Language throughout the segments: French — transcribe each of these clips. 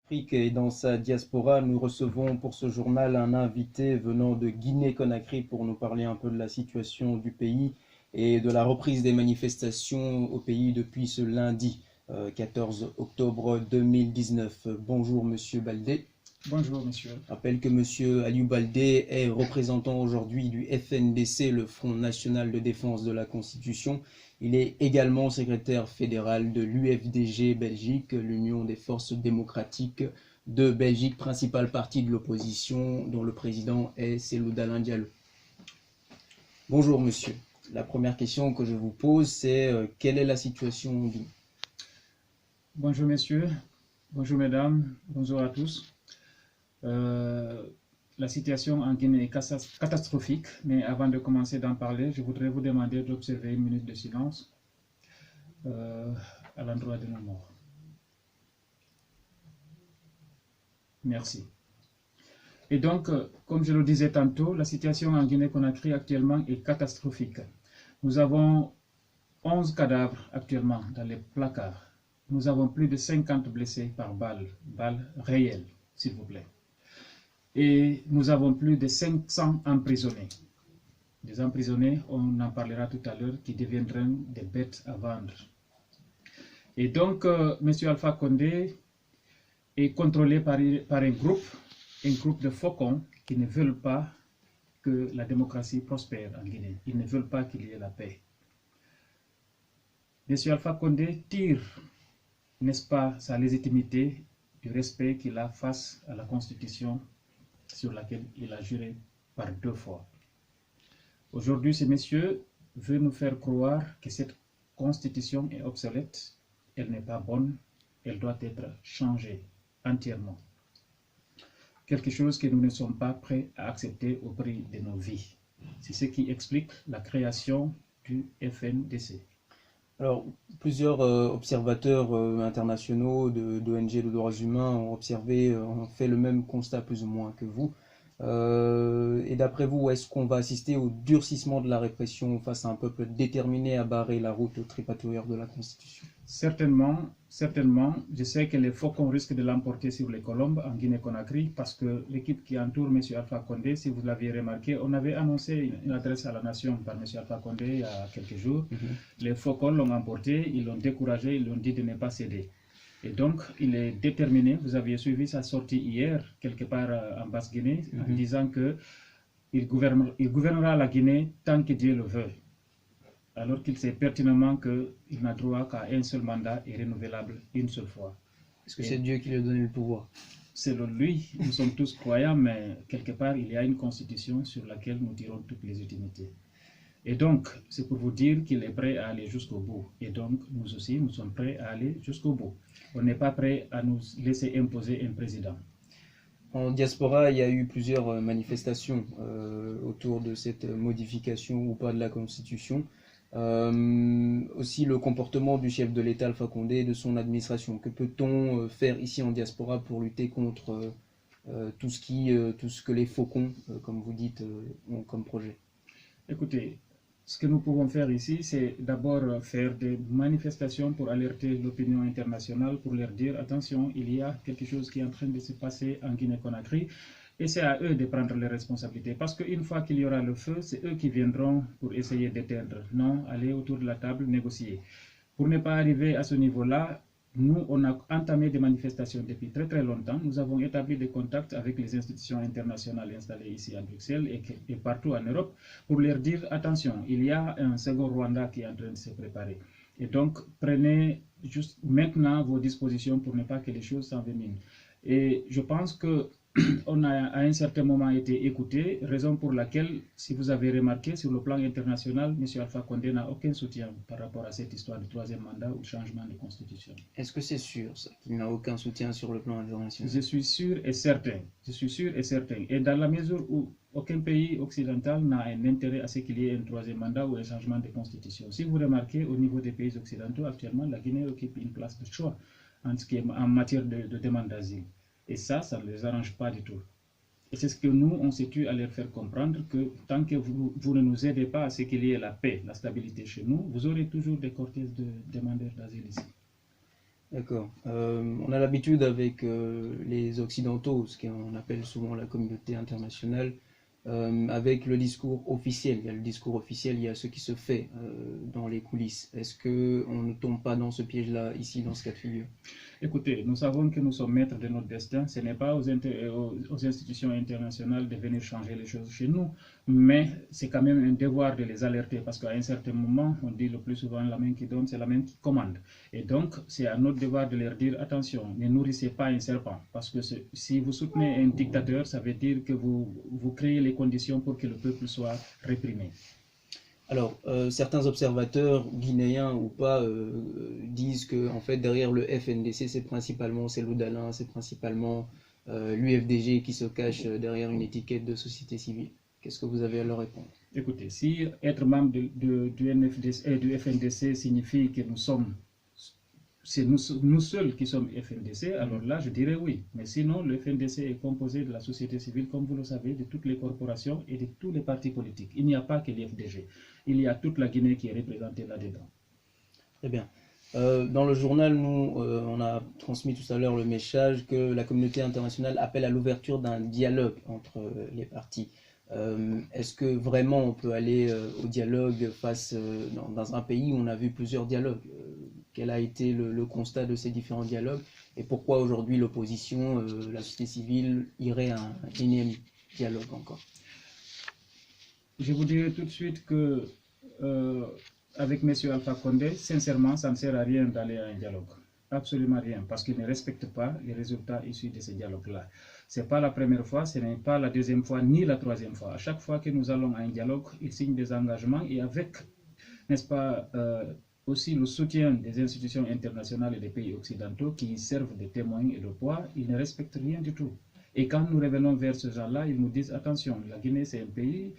Afrique et dans sa diaspora, nous recevons pour ce journal un invité venant de Guinée-Conakry pour nous parler un peu de la situation du pays et de la reprise des manifestations au pays depuis ce lundi 14 octobre 2019. Bonjour Monsieur Baldé. Bonjour monsieur. Je rappelle que Monsieur Aliou Baldé est représentant aujourd'hui du FNDC, le Front National de Défense de la Constitution. Il est également secrétaire fédéral de l'UFDG Belgique, l'Union des forces démocratiques de Belgique, principal parti de l'opposition dont le président est Cellou Dalein Diallo. Bonjour monsieur. La première question que je vous pose, c'est quelle est la situation en Guinée? Bonjour messieurs, bonjour mesdames, bonjour à tous. La situation en Guinée est catastrophique, mais avant de commencer d'en parler, je voudrais vous demander d'observer une minute de silence à l'endroit de nos morts. Merci. Et donc, comme je le disais tantôt, la situation en Guinée-Conakry actuellement est catastrophique. Nous avons 11 cadavres actuellement dans les placards. Nous avons plus de 50 blessés par balles réelles, s'il vous plaît. Et nous avons plus de 500 emprisonnés. Des emprisonnés, on en parlera tout à l'heure, qui deviendront des bêtes à vendre. Et donc, M. Alpha Condé est contrôlé par un groupe de faucons qui ne veulent pas que la démocratie prospère en Guinée. Ils ne veulent pas qu'il y ait la paix. M. Alpha Condé tire, n'est-ce pas, sa légitimité du respect qu'il a face à la Constitution sur laquelle il a juré par 2 fois. Aujourd'hui, ce monsieur veut nous faire croire que cette Constitution est obsolète, elle n'est pas bonne, elle doit être changée entièrement. Quelque chose que nous ne sommes pas prêts à accepter au prix de nos vies. C'est ce qui explique la création du FNDC. Alors, plusieurs observateurs internationaux d'ONG de droits humains ont observé, ont fait le même constat plus ou moins que vous. Et d'après vous, est-ce qu'on va assister au durcissement de la répression face à un peuple déterminé à barrer la route au tripatouilleur de la Constitution? Certainement, certainement. Je sais que les faucons risquent de l'emporter sur les colombes en Guinée-Conakry parce que l'équipe qui entoure M. Alpha Condé, si vous l'aviez remarqué, on avait annoncé une adresse à la nation par M. Alpha Condé il y a quelques jours. Les faucons l'ont emporté, ils l'ont découragé, ils l'ont dit de ne pas céder. Et donc, il est déterminé. Vous aviez suivi sa sortie hier, quelque part en Basse-Guinée, en disant qu'il gouvernera la Guinée tant que Dieu le veut. Alors qu'il sait pertinemment qu'il n'a droit qu'à un seul mandat et renouvelable une seule fois. Est-ce que c'est Dieu qui lui a donné le pouvoir? Selon lui, nous sommes tous croyants, mais quelque part, il y a une constitution sur laquelle nous tirons toutes les utilités. Et donc, c'est pour vous dire qu'il est prêt à aller jusqu'au bout. Et donc, nous aussi, nous sommes prêts à aller jusqu'au bout. On n'est pas prêt à nous laisser imposer un président. En diaspora, il y a eu plusieurs manifestations autour de cette modification ou pas de la Constitution. Aussi le comportement du chef de l'État Alpha Condé et de son administration. Que peut-on faire ici en diaspora pour lutter contre tout ce que les faucons, comme vous dites, ont comme projet? Écoutez, ce que nous pouvons faire ici, c'est d'abord faire des manifestations pour alerter l'opinion internationale, pour leur dire attention, il y a quelque chose qui est en train de se passer en Guinée-Conakry. Et c'est à eux de prendre les responsabilités. Parce qu'une fois qu'il y aura le feu, c'est eux qui viendront pour essayer d'éteindre. Non, aller autour de la table, négocier. Pour ne pas arriver à ce niveau-là, nous, on a entamé des manifestations depuis très très longtemps. Nous avons établi des contacts avec les institutions internationales installées ici à Bruxelles et partout en Europe pour leur dire attention, il y a un second Rwanda qui est en train de se préparer. Et donc, prenez juste maintenant vos dispositions pour ne pas que les choses s'enveniment. Et je pense que on a à un certain moment été écouté, raison pour laquelle, si vous avez remarqué, sur le plan international, M. Alpha Condé n'a aucun soutien par rapport à cette histoire de 3e mandat ou de changement de constitution. Est-ce que c'est sûr, ça, qu'il n'a aucun soutien sur le plan international? Je suis sûr et certain. Je suis sûr et certain. Et dans la mesure où aucun pays occidental n'a un intérêt à ce qu'il y ait un 3e mandat ou un changement de constitution. Si vous remarquez, au niveau des pays occidentaux, actuellement, la Guinée occupe une place de choix en matière de demande d'asile. Et ça ne les arrange pas du tout. Et c'est ce que nous, on s'est tue à leur faire comprendre que tant que vous ne nous aidez pas à ce qu'il y ait la paix, la stabilité chez nous, vous aurez toujours des cortèges de demandeurs d'asile ici. D'accord. On a l'habitude avec les Occidentaux, ce qu'on appelle souvent la communauté internationale, avec le discours officiel. Il y a le discours officiel, il y a ce qui se fait dans les coulisses. Est-ce que on ne tombe pas dans ce piège-là ici, dans ce cas de figure? Écoutez, nous savons que nous sommes maîtres de notre destin. Ce n'est pas aux institutions internationales de venir changer les choses chez nous, mais c'est quand même un devoir de les alerter parce qu'à un certain moment, on dit le plus souvent la main qui donne, c'est la main qui commande. Et donc, c'est à notre devoir de leur dire attention, ne nourrissez pas un serpent parce que si vous soutenez un dictateur, ça veut dire que vous créez les conditions pour que le peuple soit réprimé. Alors, certains observateurs, guinéens ou pas, disent que en fait derrière le FNDC, c'est principalement Cellou Dalein, c'est principalement l'UFDG qui se cache derrière une étiquette de société civile. Qu'est-ce que vous avez à leur répondre? Écoutez, si être membre du NFDC, du FNDC signifie que c'est nous seuls qui sommes FNDC, alors là, je dirais oui. Mais sinon, le FNDC est composé de la société civile, comme vous le savez, de toutes les corporations et de tous les partis politiques. Il n'y a pas que l'IFDG. Il y a toute la Guinée qui est représentée là-dedans. Très bien. Dans le journal, nous, on a transmis tout à l'heure le message que la communauté internationale appelle à l'ouverture d'un dialogue entre les partis. Est-ce que vraiment on peut aller au dialogue dans un pays où on a vu plusieurs dialogues? Quel a été le constat de ces différents dialogues et pourquoi aujourd'hui l'opposition, la société civile irait à un énième dialogue encore? Je vous dirai tout de suite que avec M. Alpha Condé, sincèrement, ça ne sert à rien d'aller à un dialogue. Absolument rien, parce qu'il ne respecte pas les résultats issus de ces dialogues-là. Ce n'est pas la première fois, ce n'est pas la deuxième fois, ni la troisième fois. À chaque fois que nous allons à un dialogue, il signe des engagements et avec, n'est-ce pas, aussi le soutien des institutions internationales et des pays occidentaux qui servent de témoins et de poids, il ne respecte rien du tout. Et quand nous revenons vers ce genre-là, ils nous disent attention, la Guinée c'est un pays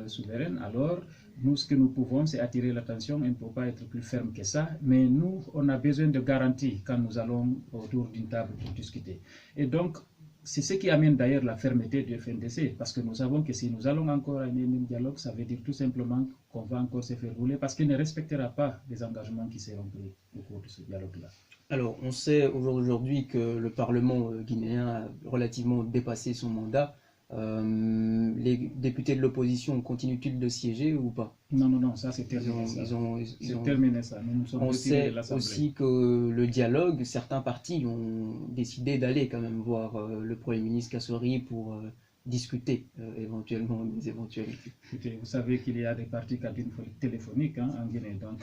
souverain, alors nous ce que nous pouvons c'est attirer l'attention, on ne peut pas être plus ferme que ça, mais nous on a besoin de garanties quand nous allons autour d'une table pour discuter. Et donc c'est ce qui amène d'ailleurs la fermeté du FNDC, parce que nous savons que si nous allons encore à un dialogue, ça veut dire tout simplement qu'on va encore se faire rouler, parce qu'il ne respectera pas les engagements qui seront pris au cours de ce dialogue-là. Alors, on sait aujourd'hui que le Parlement guinéen a relativement dépassé son mandat. Les députés de l'opposition continuent-ils de siéger ou pas? Non, non, non, ça c'est terminé. C'est terminé ça. Nous sommes on retirés de sait l'Assemblée. aussi que le dialogue, certains partis ont décidé d'aller quand même voir le Premier ministre Kassori pour discuter éventuellement des éventualités. Écoutez, vous savez qu'il y a des partis cabines téléphoniques en Guinée. Donc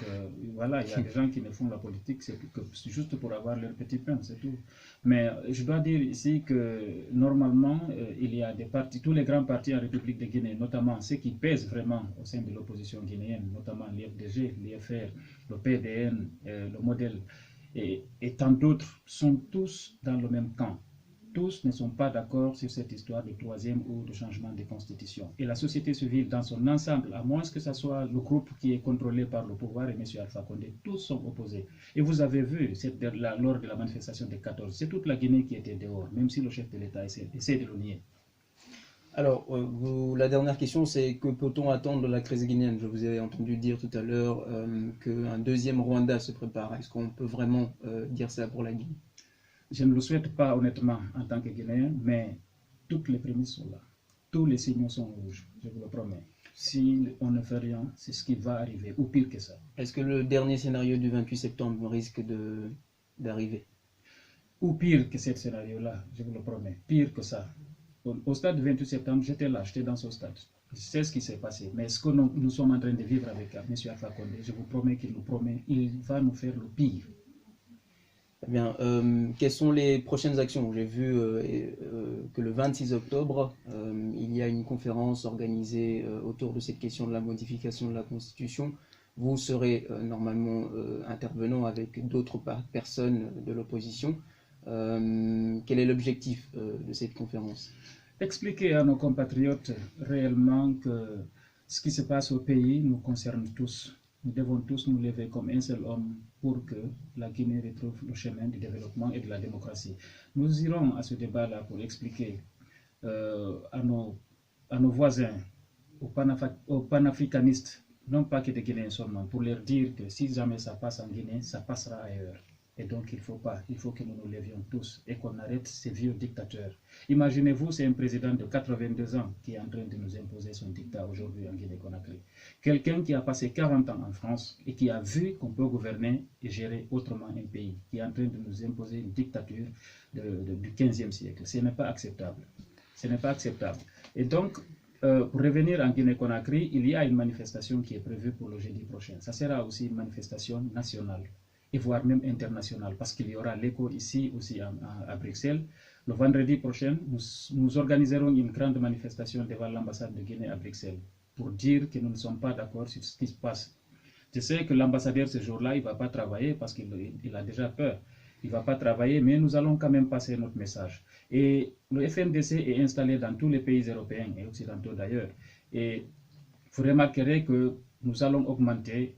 voilà, il y a des gens qui ne font la politique, c'est juste pour avoir leur petit pain, c'est tout. Mais je dois dire ici que normalement, il y a des partis, tous les grands partis en République de Guinée, notamment ceux qui pèsent vraiment au sein de l'opposition guinéenne, notamment l'IFDG, l'IFR, le PDN, le modèle, et tant d'autres, sont tous dans le même camp. Tous ne sont pas d'accord sur cette histoire de troisième ou de changement de constitution. Et la société civile dans son ensemble, à moins que ce soit le groupe qui est contrôlé par le pouvoir et M. Alpha Condé, tous sont opposés. Et vous avez vu, lors de la manifestation des 14, c'est toute la Guinée qui était dehors, même si le chef de l'État essaie de le nier. Alors, la dernière question, c'est que peut-on attendre de la crise guinéenne? Je vous ai entendu dire tout à l'heure qu'un deuxième Rwanda se prépare. Est-ce qu'on peut vraiment dire ça pour la Guinée? Je ne le souhaite pas honnêtement en tant que Guinéen, mais toutes les prémices sont là. Tous les signaux sont rouges, je vous le promets. Si on ne fait rien, c'est ce qui va arriver, ou pire que ça. Est-ce que le dernier scénario du 28 septembre risque d'arriver? Ou pire que ce scénario-là, je vous le promets, pire que ça. Au stade du 28 septembre, j'étais là, j'étais dans ce stade. Je sais ce qui s'est passé, mais ce que nous sommes en train de vivre avec M. Alpha Condé, je vous promets qu'il va nous faire le pire. Eh bien, quelles sont les prochaines actions? J'ai vu que le 26 octobre, il y a une conférence organisée autour de cette question de la modification de la Constitution. Vous serez normalement intervenant avec d'autres personnes de l'opposition. Quel est l'objectif de cette conférence? Expliquer à nos compatriotes réellement que ce qui se passe au pays nous concerne tous. Nous devons tous nous lever comme un seul homme pour que la Guinée retrouve le chemin du développement et de la démocratie. Nous irons à ce débat-là pour expliquer à nos voisins, aux panafricanistes, non pas que des Guinéens seulement, pour leur dire que si jamais ça passe en Guinée, ça passera ailleurs. Et donc, il faut que nous nous levions tous et qu'on arrête ces vieux dictateurs. Imaginez-vous, c'est un président de 82 ans qui est en train de nous imposer son dictat aujourd'hui en Guinée-Conakry. Quelqu'un qui a passé 40 ans en France et qui a vu qu'on peut gouverner et gérer autrement un pays, qui est en train de nous imposer une dictature du 15e siècle. Ce n'est pas acceptable. Ce n'est pas acceptable. Et donc, pour revenir en Guinée-Conakry, il y a une manifestation qui est prévue pour le jeudi prochain. Ça sera aussi une manifestation nationale et voire même internationale, parce qu'il y aura l'écho ici aussi à Bruxelles. Le vendredi prochain, nous organiserons une grande manifestation devant l'ambassade de Guinée à Bruxelles pour dire que nous ne sommes pas d'accord sur ce qui se passe. Je sais que l'ambassadeur ce jour-là, il ne va pas travailler parce qu'il a déjà peur. Il ne va pas travailler, mais nous allons quand même passer notre message. Et le FNDC est installé dans tous les pays européens et occidentaux d'ailleurs. Et vous remarquerez que nous allons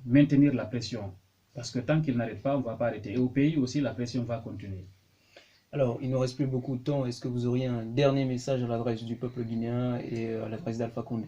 maintenir la pression. Parce que tant qu'il n'arrête pas, on ne va pas arrêter. Et au pays aussi, la pression va continuer. Alors, il ne nous reste plus beaucoup de temps. Est-ce que vous auriez un dernier message à l'adresse du peuple guinéen et à l'adresse d'Alpha Condé?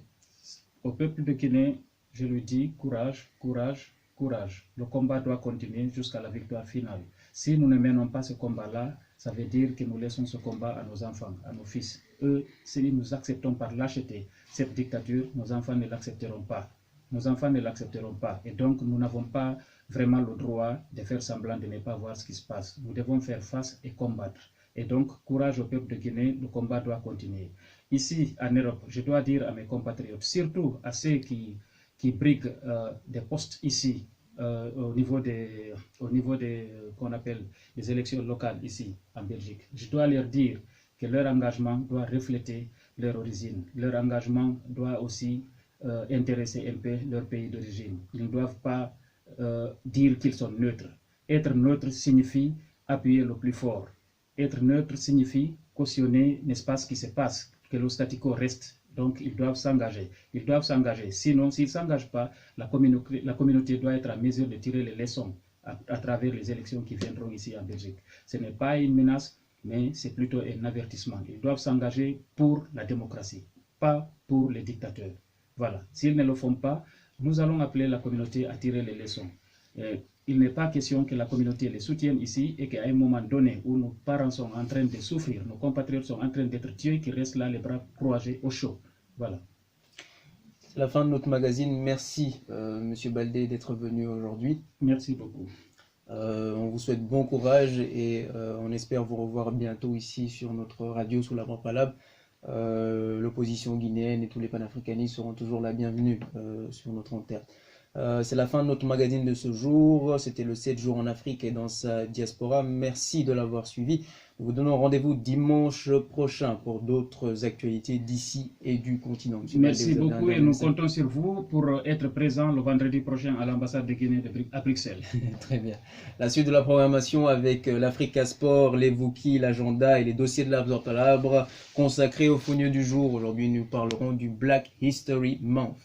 Au peuple de Guinée, je lui dis courage, courage, courage. Le combat doit continuer jusqu'à la victoire finale. Si nous ne menons pas ce combat-là, ça veut dire que nous laissons ce combat à nos enfants, à nos fils. Eux, si nous acceptons par lâcheté cette dictature, nos enfants ne l'accepteront pas. Nos enfants ne l'accepteront pas. Et donc, nous n'avons pas vraiment le droit de faire semblant de ne pas voir ce qui se passe. Nous devons faire face et combattre. Et donc, courage au peuple de Guinée, le combat doit continuer. Ici, en Europe, je dois dire à mes compatriotes, surtout à ceux qui briguent des postes ici, au niveau des qu'on appelle les élections locales ici, en Belgique, je dois leur dire que leur engagement doit refléter leur origine. Leur engagement doit aussi intéresser un peu leur pays d'origine. Ils ne doivent pas dire qu'ils sont neutres. Être neutre signifie appuyer le plus fort. Être neutre signifie cautionner, n'est-ce pas, ce qui se passe, que le statu quo reste. Donc, ils doivent s'engager. Ils doivent s'engager. Sinon, s'ils ne s'engagent pas, la communauté doit être en mesure de tirer les leçons à travers les élections qui viendront ici en Belgique. Ce n'est pas une menace, mais c'est plutôt un avertissement. Ils doivent s'engager pour la démocratie, pas pour les dictateurs. Voilà. S'ils ne le font pas, nous allons appeler la communauté à tirer les leçons. Il n'est pas question que la communauté les soutienne ici et qu'à un moment donné où nos parents sont en train de souffrir, nos compatriotes sont en train d'être tués, qu'ils restent là les bras croisés au chaud. Voilà. C'est la fin de notre magazine. Merci, Monsieur Baldé, d'être venu aujourd'hui. Merci beaucoup. On vous souhaite bon courage et on espère vous revoir bientôt ici sur notre radio sous la Voix Palab. L'opposition guinéenne et tous les panafricanistes seront toujours la bienvenue sur notre antenne. C'est la fin de notre magazine de ce jour. C'était le 7 jours en Afrique et dans sa diaspora. Merci de l'avoir suivi. Nous vous donnons rendez-vous dimanche prochain pour d'autres actualités d'ici et du continent. Merci beaucoup et nous comptons sur vous pour être présents le vendredi prochain à l'ambassade de Guinée à Bruxelles. Très bien. La suite de la programmation avec l'Africa Sport, les Vouki, l'agenda et les dossiers de l'Absortalabre consacrés au Fogneux du jour. Aujourd'hui, nous parlerons du Black History Month.